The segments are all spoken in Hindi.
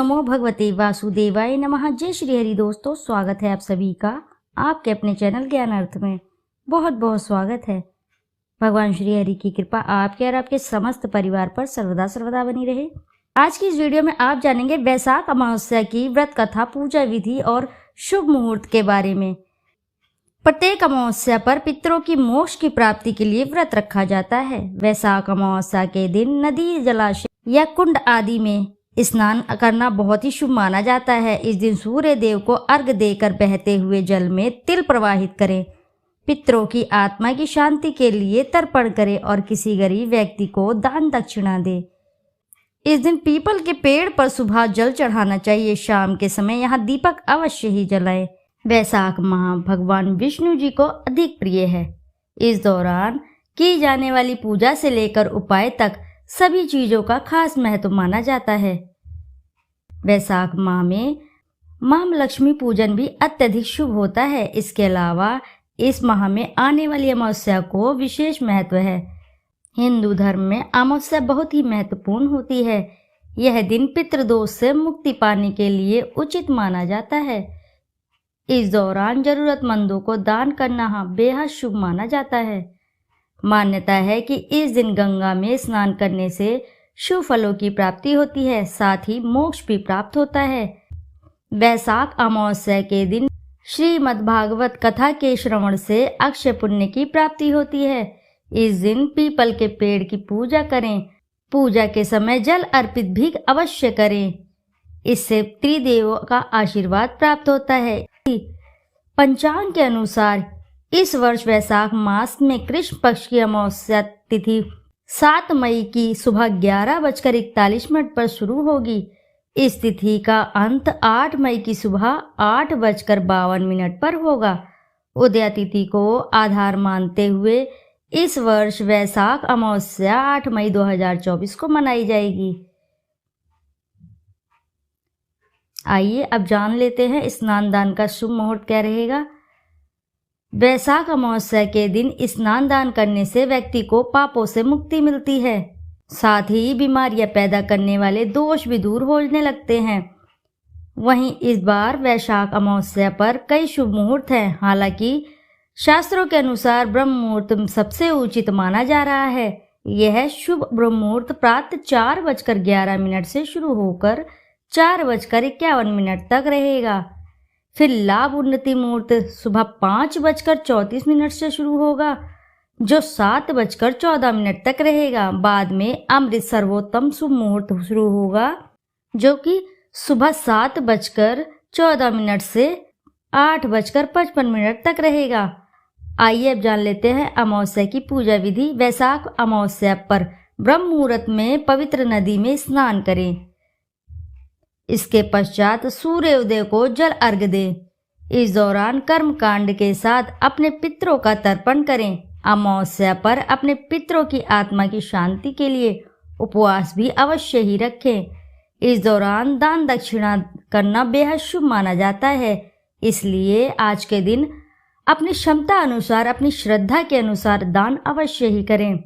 नमो भगवते वासुदेवाय नमः। जय श्री हरि। दोस्तों, स्वागत है आप सभी का आपके अपने चैनल ज्ञान अर्थ में। बहुत बहुत स्वागत है। भगवान श्री हरि की कृपा आपके और आपके समस्त परिवार पर सर्वदा सर्वदा बनी रहे। आज की इस वीडियो में आप जानेंगे वैशाख अमावस्या की व्रत कथा, पूजा विधि और शुभ मुहूर्त के बारे में। प्रत्येक अमावस्या पर पितरों की मोक्ष की प्राप्ति के लिए व्रत रखा जाता है। वैशाख अमावस्या के दिन नदी, जलाशय या कुंड आदि में स्नान करना बहुत ही शुभ माना जाता है। इस दिन सूर्य देव को अर्घ्य देकर बहते हुए जल में तिल प्रवाहित करें, पितरों की आत्मा की शांति के लिए तर्पण करें और किसी गरीब व्यक्ति को दान दक्षिणा दे। इस दिन पीपल के पेड़ पर सुबह जल चढ़ाना चाहिए। शाम के समय यहाँ दीपक अवश्य ही जलाएं। वैशाख माह भगवान विष्णु जी को अधिक प्रिय है। इस दौरान की जाने वाली पूजा से लेकर उपाय तक सभी चीजों का खास महत्व माना जाता है। वैशाख माह में मां लक्ष्मी पूजन भी अत्यधिक शुभ होता है। इसके अलावा इस माह में आने वाली अमावस्या को विशेष महत्व है। हिंदू धर्म में अमावस्या बहुत ही महत्वपूर्ण होती है। यह दिन पितृदोष से मुक्ति पाने के लिए उचित माना जाता है। इस दौरान जरूरतमंदों को दान करना बेहद शुभ माना जाता है। मान्यता है कि इस दिन गंगा में स्नान करने से शुभ फलों की प्राप्ति होती है, साथ ही मोक्ष भी प्राप्त होता है। वैशाख अमावस्या के दिन श्रीमद्भागवत कथा के श्रवण से अक्षय पुण्य की प्राप्ति होती है। इस दिन पीपल के पेड़ की पूजा करें। पूजा के समय जल अर्पित भी अवश्य करें। इससे त्रिदेवों का आशीर्वाद प्राप्त होता है। पंचांग के अनुसार इस वर्ष वैशाख मास में कृष्ण पक्ष की अमावस्या तिथि 7 मई की सुबह 11:41 पर शुरू होगी। इस तिथि का अंत 8 मई की सुबह 8:52 पर होगा। उदया तिथि को आधार मानते हुए इस वर्ष वैशाख अमावस्या 8 मई 2024 को मनाई जाएगी। आइए अब जान लेते हैं स्नान दान का शुभ मुहूर्त क्या रहेगा। वैशाख अमावस्या के दिन स्नान दान करने से व्यक्ति को पापों से मुक्ति मिलती है, साथ ही बीमारियां पैदा करने वाले दोष भी दूर होने लगते हैं। वहीं इस बार वैशाख अमावस्या पर कई शुभ मुहूर्त हैं। हालांकि शास्त्रों के अनुसार ब्रह्म मुहूर्त सबसे उचित माना जा रहा है। यह शुभ ब्रह्म मुहूर्त प्रातः 4:11 से शुरू होकर 4:51 तक रहेगा। फिर लाभ उन्नति मुहूर्त सुबह 5:34 से शुरू होगा, जो 7:14 तक रहेगा। बाद में अमृत सर्वोत्तम शुभ मुहूर्त शुरू होगा, जो कि सुबह 7:14 से 8:55 तक रहेगा। आइए अब जान लेते हैं अमावस्या की पूजा विधि। वैशाख अमावस्या पर ब्रह्म मुहूर्त में पवित्र नदी में स्नान करें। इसके पश्चात सूर्य उदय को जल अर्घ्य दें। इस दौरान कर्म कांड के साथ अपने पितरों का तर्पण करें। अमावस्या पर अपने पितरों की आत्मा की शांति के लिए उपवास भी अवश्य ही रखें। इस दौरान दान दक्षिणा करना बेहद शुभ माना जाता है। इसलिए आज के दिन अपनी क्षमता अनुसार, अपनी श्रद्धा के अनुसार दान अवश्य ही करें।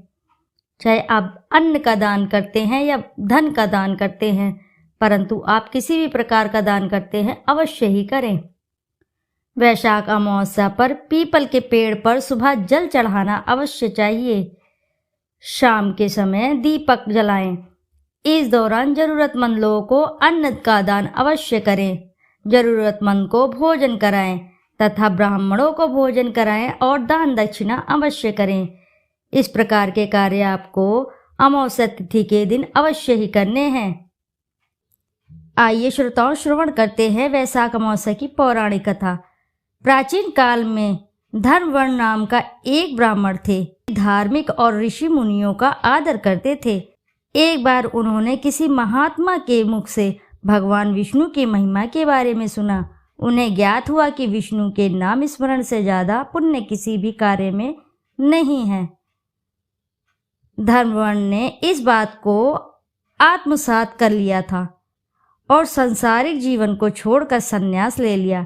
चाहे आप अन्न का दान करते हैं या धन का दान करते हैं, परंतु आप किसी भी प्रकार का दान करते हैं अवश्य ही करें। वैशाख अमावस्या पर पीपल के पेड़ पर सुबह जल चढ़ाना अवश्य चाहिए। शाम के समय दीपक जलाएं। इस दौरान जरूरतमंद लोगों को अन्न का दान अवश्य करें। जरूरतमंद को भोजन कराएं तथा ब्राह्मणों को भोजन कराएं और दान दक्षिणा अवश्य करें। इस प्रकार के कार्य आपको अमावस्या तिथि के दिन अवश्य ही करने हैं। आइए श्रोताओं, श्रवण करते हैं वैशाख अमावस्या की पौराणिक कथा। प्राचीन काल में धर्मवर्ण नाम का एक ब्राह्मण थे। धार्मिक और ऋषि मुनियों का आदर करते थे। एक बार उन्होंने किसी महात्मा के मुख से भगवान विष्णु की महिमा के बारे में सुना। उन्हें ज्ञात हुआ कि विष्णु के नाम स्मरण से ज्यादा पुण्य किसी भी कार्य में नहीं है। धर्मवर्ण ने इस बात को आत्मसात कर लिया था और सांसारिक जीवन को छोड़कर संन्यास ले लिया।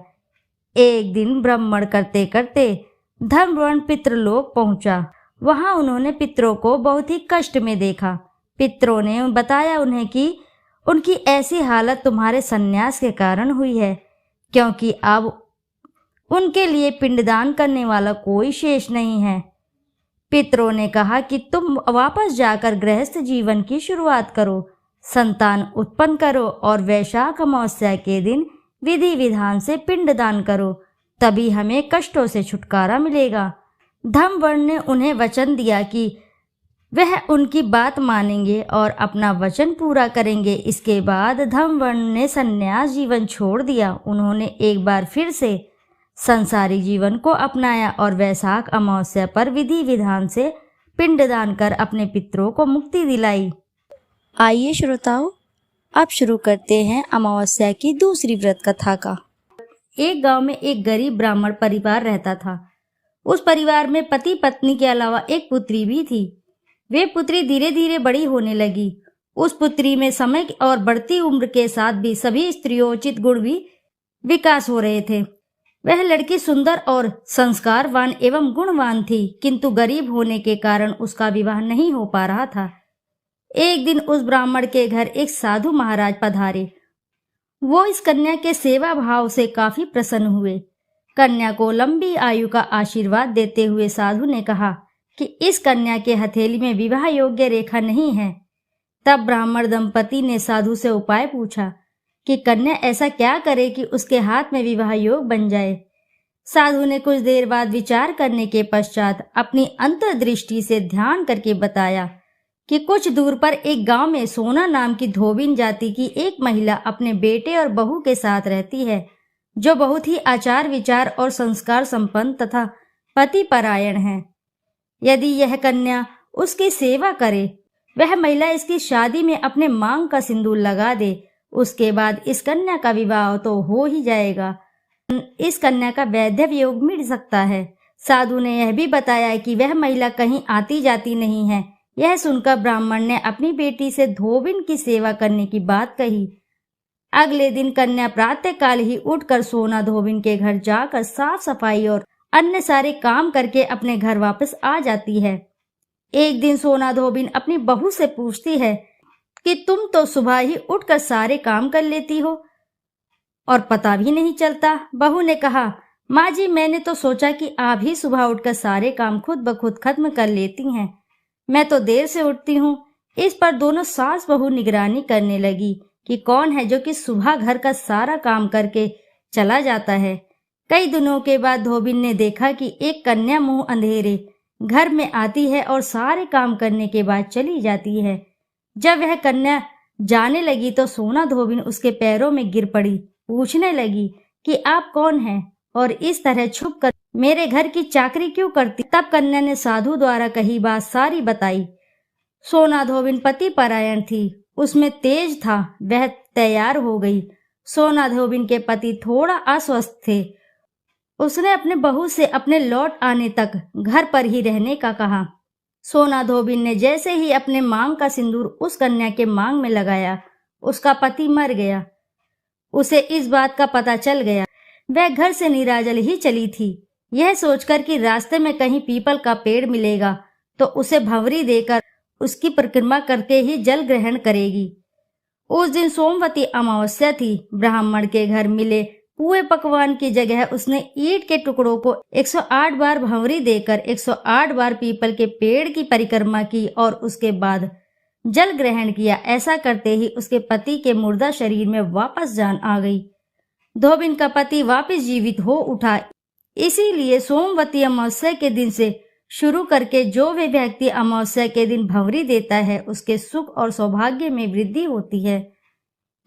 एक दिन ब्राह्मण करते करते धर्मवर्ण पितृलोक पहुंचा। वहां उन्होंने पितरों को बहुत ही कष्ट में देखा। पितरों ने बताया उन्हें कि उनकी ऐसी हालत तुम्हारे सन्यास के कारण हुई है, क्योंकि अब उनके लिए पिंडदान करने वाला कोई शेष नहीं है। पितरों ने कहा कि तुम वापस जाकर गृहस्थ जीवन की शुरुआत करो, संतान उत्पन्न करो और वैशाख अमावस्या के दिन विधि विधान से पिंडदान करो, तभी हमें कष्टों से छुटकारा मिलेगा। धम्मवर्ण ने उन्हें वचन दिया कि वह उनकी बात मानेंगे और अपना वचन पूरा करेंगे। इसके बाद धम्मवर्ण ने संन्यास जीवन छोड़ दिया। उन्होंने एक बार फिर से संसारी जीवन को अपनाया और वैशाख अमावस्या पर विधि विधान से पिंडदान कर अपने पितरों को मुक्ति दिलाई। आइए श्रोताओं, अब शुरू करते हैं अमावस्या की दूसरी व्रत कथा का। एक गांव में एक गरीब ब्राह्मण परिवार रहता था। उस परिवार में पति पत्नी के अलावा एक पुत्री भी थी। वे पुत्री धीरे धीरे बड़ी होने लगी। उस पुत्री में समय और बढ़ती उम्र के साथ भी सभी स्त्रियोचित गुण भी विकास हो रहे थे। वह लड़की सुंदर और संस्कारवान एवं गुणवान थी, किंतु गरीब होने के कारण उसका विवाह नहीं हो पा रहा था। एक दिन उस ब्राह्मण के घर एक साधु महाराज पधारे। वो इस कन्या के सेवा भाव से काफी प्रसन्न हुए। कन्या को लंबी आयु का आशीर्वाद देते हुए साधु ने कहा कि इस कन्या के हथेली में विवाह योग्य रेखा नहीं है। तब ब्राह्मण दंपति ने साधु से उपाय पूछा कि कन्या ऐसा क्या करे कि उसके हाथ में विवाह योग बन जाए। साधु ने कुछ देर बाद विचार करने के पश्चात अपनी अंतर्दृष्टि से ध्यान करके बताया कि कुछ दूर पर एक गांव में सोना नाम की धोबिन जाति की एक महिला अपने बेटे और बहू के साथ रहती है, जो बहुत ही आचार विचार और संस्कार संपन्न तथा पति परायण है। यदि यह कन्या उसकी सेवा करे, वह महिला इसकी शादी में अपने मांग का सिंदूर लगा दे, उसके बाद इस कन्या का विवाह तो हो ही जाएगा। इस कन्या का वैधव्य योग मिट सकता है। साधु ने यह भी बताया कि वह महिला कहीं आती जाती नहीं है। यह सुनकर ब्राह्मण ने अपनी बेटी से धोबिन की सेवा करने की बात कही। अगले दिन कन्या प्रातःकाल ही उठकर सोना धोबिन के घर जाकर साफ सफाई और अन्य सारे काम करके अपने घर वापस आ जाती है। एक दिन सोना धोबिन अपनी बहू से पूछती है कि तुम तो सुबह ही उठकर सारे काम कर लेती हो और पता भी नहीं चलता। बहू ने कहा, माँ जी, मैंने तो सोचा कि आप ही सुबह उठकर सारे काम खुद ब खुद खत्म कर लेती हैं। मैं तो देर से उठती हूँ। इस पर दोनों सास बहू निगरानी करने लगी कि कौन है जो कि सुबह घर का सारा काम करके चला जाता है। कई दिनों के बाद धोबिन ने देखा कि एक कन्या मुंह अंधेरे घर में आती है और सारे काम करने के बाद चली जाती है। जब वह कन्या जाने लगी तो सोना धोबिन उसके पैरों में गिर पड़ी। पूछने लगी कि आप कौन हैं और इस तरह छुप कर मेरे घर की चाकरी क्यों करती। तब कन्या ने साधु द्वारा कही बात सारी बताई। सोना धोबिन पति परायण थी, उसमें तेज था। वह तैयार हो गई। सोना धोबिन के पति थोड़ा अस्वस्थ थे। उसने अपने बहू से अपने लौट आने तक घर पर ही रहने का कहा। सोना धोबिन ने जैसे ही अपने मांग का सिंदूर उस कन्या के मांग में लगाया, उसका पति मर गया। उसे इस बात का पता चल गया। वह घर से निराजल ही चली थी, यह सोचकर कि रास्ते में कहीं पीपल का पेड़ मिलेगा तो उसे भंवरी देकर उसकी परिक्रमा करके ही जल ग्रहण करेगी। उस दिन सोमवती अमावस्या थी। ब्राह्मण के घर मिले पुए पकवान की जगह उसने ईंट के टुकड़ों को 108 बार भंवरी देकर 108 बार पीपल के पेड़ की परिक्रमा की और उसके बाद जल ग्रहण किया। ऐसा करते ही उसके पति के मुर्दा शरीर में वापस जान आ गई। धोबिन का पति वापस जीवित हो उठा। इसीलिए सोमवती अमावस्या के दिन से शुरू करके जो वे व्यक्ति अमावस्या के दिन भंवरी देता है, उसके सुख और सौभाग्य में वृद्धि होती है।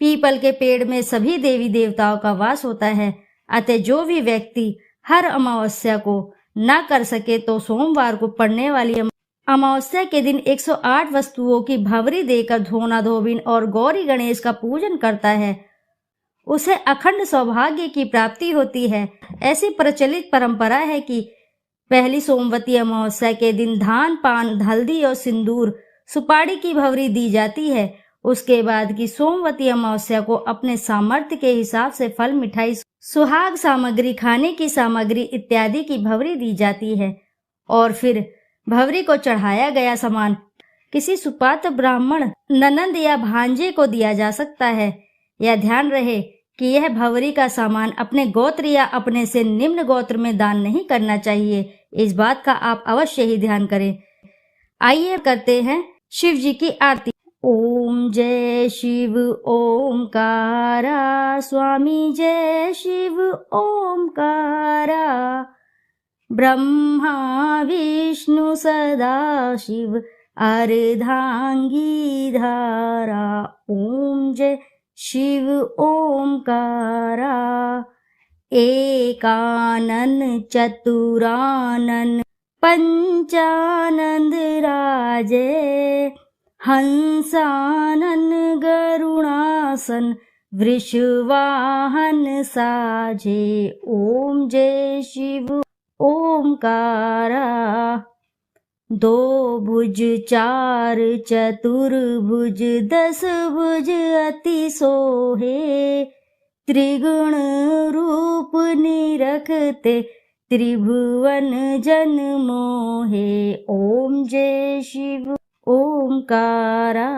पीपल के पेड़ में सभी देवी देवताओं का वास होता है, अतः जो भी व्यक्ति हर अमावस्या को न कर सके तो सोमवार को पड़ने वाली अमावस्या के दिन 108 वस्तुओं की भंवरी देकर धोना धोबिन और गौरी गणेश का पूजन करता है, उसे अखंड सौभाग्य की प्राप्ति होती है। ऐसी प्रचलित परंपरा है कि पहली सोमवती अमावस्या के दिन धान, पान, हल्दी और सिंदूर, सुपारी की भंवरी दी जाती है। उसके बाद की सोमवती अमावस्या को अपने सामर्थ्य के हिसाब से फल, मिठाई, सुहाग सामग्री, खाने की सामग्री इत्यादि की भंवरी दी जाती है और फिर भंवरी को चढ़ाया गया सामान किसी सुपात्र ब्राह्मण ननंद या भांजे को दिया जा सकता है। यह ध्यान रहे कि यह भंवरी का सामान अपने गोत्र या अपने से निम्न गोत्र में दान नहीं करना चाहिए। इस बात का आप अवश्य ही ध्यान करें। आइए करते हैं शिव जी की आरती। ओम जय शिव ओमकारा, स्वामी जय शिव ओमकारा। ब्रह्मा विष्णु सदा शिव, अर्धांगी धारा। ओम जय शिव ओमकारा। एकानन चतुरानन पंचानंद राजे, हंसानन गरुणासन वृषवाहन साजे। ओम जय शिव ओमकारा। दो भुज चार चतुर्भुज, दस भुज अति सोहे। त्रिगुण रूप निरखते, त्रिभुवन जन मोहे। ओम जय शिव ओमकारा।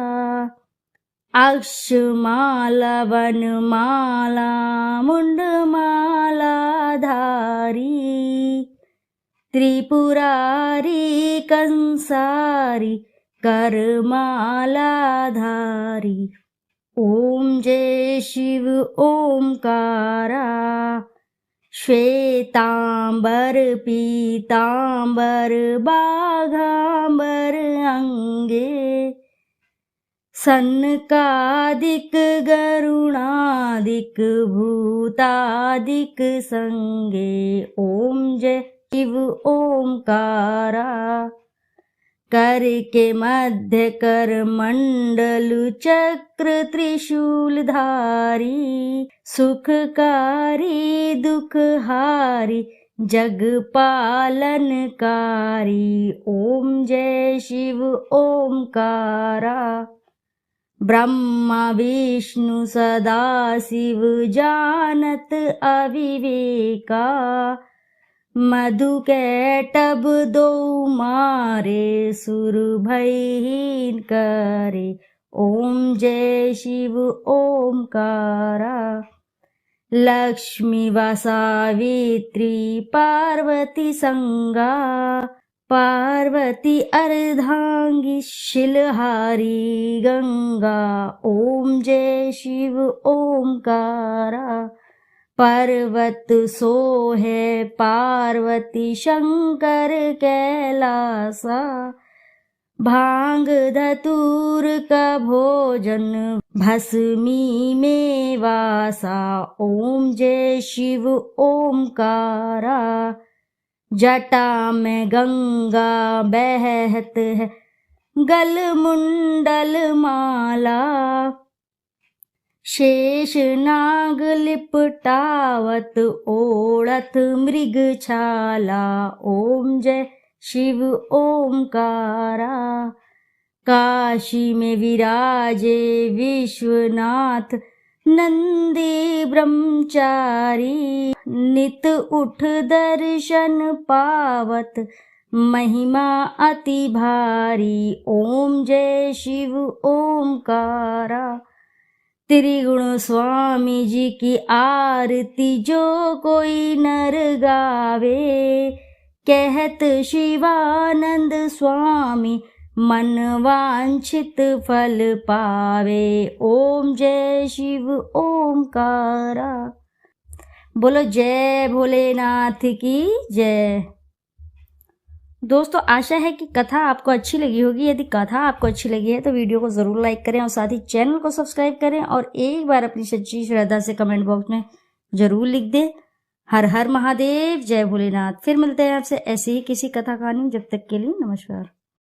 अक्षमाला वनमाला मुंडमाला धारी, त्रिपुरारी कंसारी करमाला धारी। ओम जय शिव ओमकारा। श्वेतांबर पीतांबर बाघांबर अंगे, सनकादिक गरुणादिक भूतादिक संगे। ओम जय शिव ओमकारा। कर के मध्य कर मंडल चक्र त्रिशूल धारी, सुखकारी दुखहारी जग पालनकारी। ओम जय शिव ओमकारा। ब्रह्मा विष्णु सदा शिव जानत अविवेका, मधु कैटभ दो मारे सुर भयहीन करे। ओम जय शिव ओमकारा। लक्ष्मी व सावित्री पार्वती संगा, पार्वती अर्धांगी शिलहारी गंगा। ओम जय शिव ओमकारा। पर्वत सोहे पार्वती शंकर कैलासा, भांग धतूर का भोजन भस्मी में वासा। ओम जय शिव ओमकारा। जटा में गंगा बहत है, गल मुंडल माला, शेष नाग लिपटावत ओढ़त मृग छाला। ओम जय शिव ओमकारा। काशी में विराजे विश्वनाथ नंदी ब्रह्मचारी, नित उठ दर्शन पावत महिमा अति भारी। ओम जय शिव ओमकारा। त्रिगुण स्वामी जी की आरती जो कोई नर गावे, कहत शिवानंद स्वामी मन वांछित फल पावे। ओम जय शिव ओमकारा। बोलो जय भोलेनाथ की जय। दोस्तों आशा है कि कथा आपको अच्छी लगी होगी। यदि कथा आपको अच्छी लगी है तो वीडियो को जरूर लाइक करें और साथ ही चैनल को सब्सक्राइब करें और एक बार अपनी सच्ची श्रद्धा से कमेंट बॉक्स में जरूर लिख दें हर हर महादेव, जय भोलेनाथ। फिर मिलते हैं आपसे ऐसे ही किसी कथा कहानी। जब तक के लिए नमस्कार।